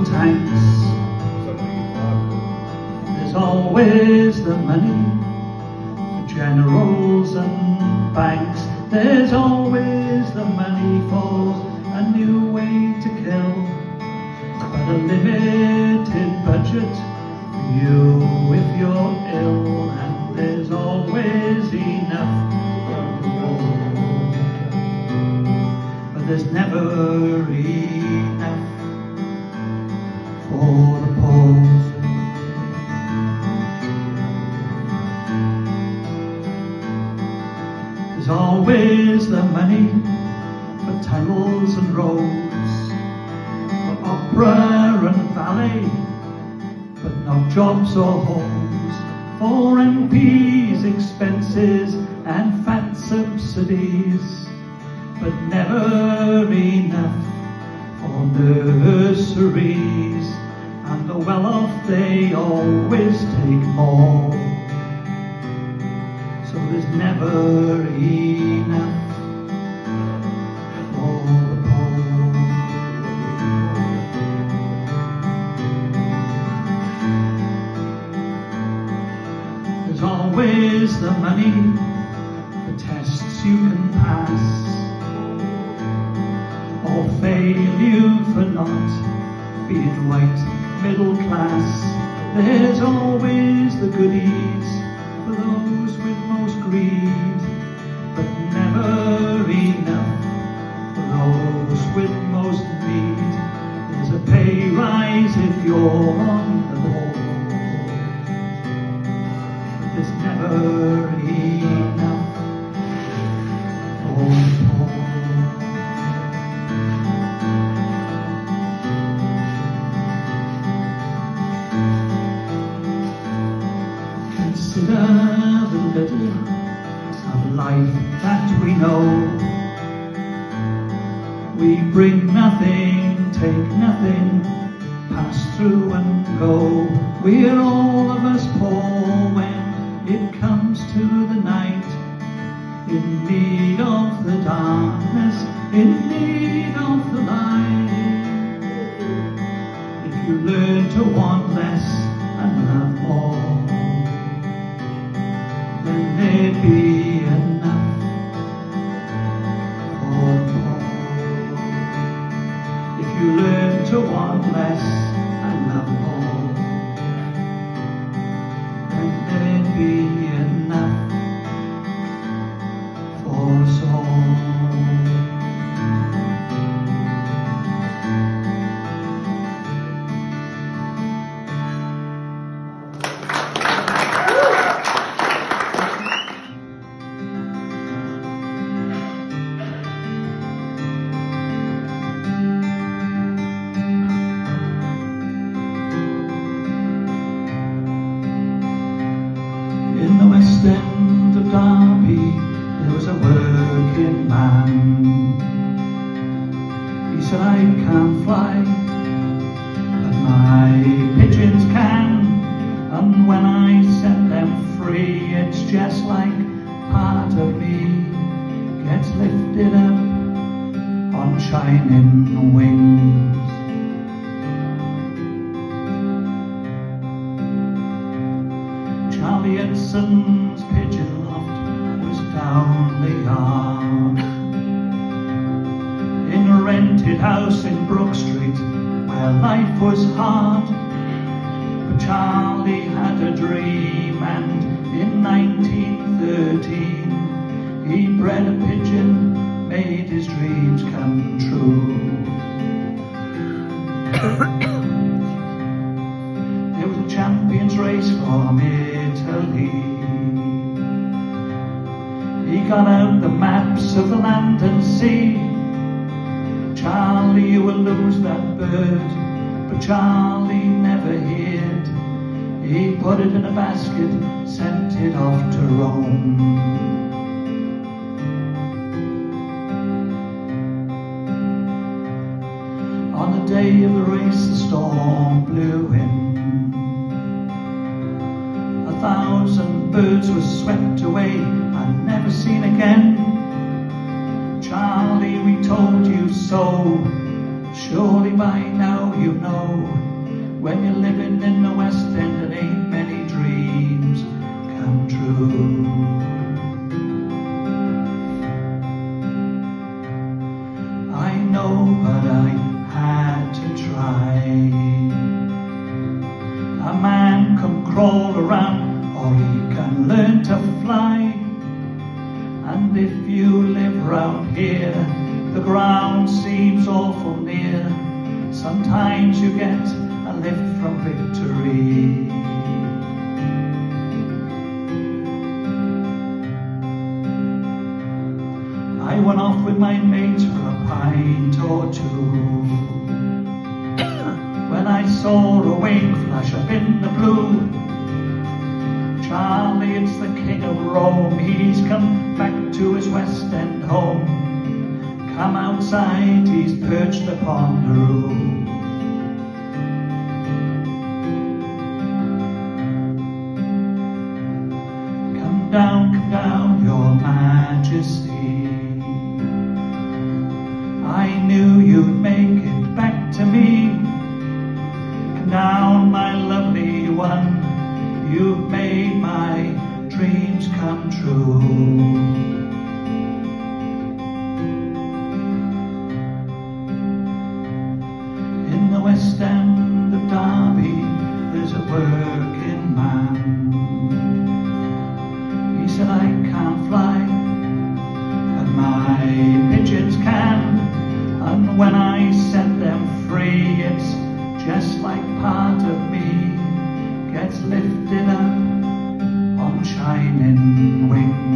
and tanks. There's always the money for generals and banks. There's always the money for a new way to kill, but a limited budget for you if you're ill, and there's always enough for the war, but there's never enough for the poor. There's always the money for tunnels and roads, for opera and ballet, but not jobs or homes, for MPs' expenses and fat subsidies, but never enough for nurseries, and the well-off they always take more, so there's never enough for the poor. There's always the money for tests you can pass, or fail you for not being white middle class. There's always the goodies for those with most greed, but never enough for those with most need. There's a pay rise if you're on the board, but there's never enough for the poor. Consider the little of life that we know. We bring nothing, take nothing, pass through and go. We're all of us poor when it comes to the night, in need of the darkness, in need of the light. If you learn to want less and love more, then there'd be enough for the poor. If you learn to want less and love more, then there'd be enough for us all. In the West End of Derby, there was a working man. He said, I can't fly, but my pigeons can, and when I set them free, it's just like part of me gets lifted up on shining wings. Charlie Edson's pigeon loft was down the yard, in a rented house in Brook Street where life was hard. But Charlie had a dream, and in 1913 he bred a pigeon, made his dreams come true. There was a champions race from Italy. He got out the maps of the land and sea. Charlie, you will lose that bird, but Charlie never heard. He put it in a basket, sent it off to Rome. On the day of the race, the storm blew in. 1,000 birds were swept away and never seen again. Charlie, we told you so. Surely by now you know, when you're living in the West End, there ain't many dreams come true. I know, but I had to try. A man can crawl around, or he can learn to fly. And if you live round here, the ground seems awful near. Sometimes you get a lift from victory. I went off with my mates for a pint or two, when I saw a wing flash up in the blue. Charlie, it's the King of Rome, he's come back to his West End home. Come outside, he's perched upon the roof. Come down, your majesty. I knew you'd make it back to me. Come down, my lovely one, you've made my dreams come true. In the West End of Derby, there's a working man. He said, I can't fly, but my pigeons can. And when I set them free, it's just like part of me gets lifted up on shining wings.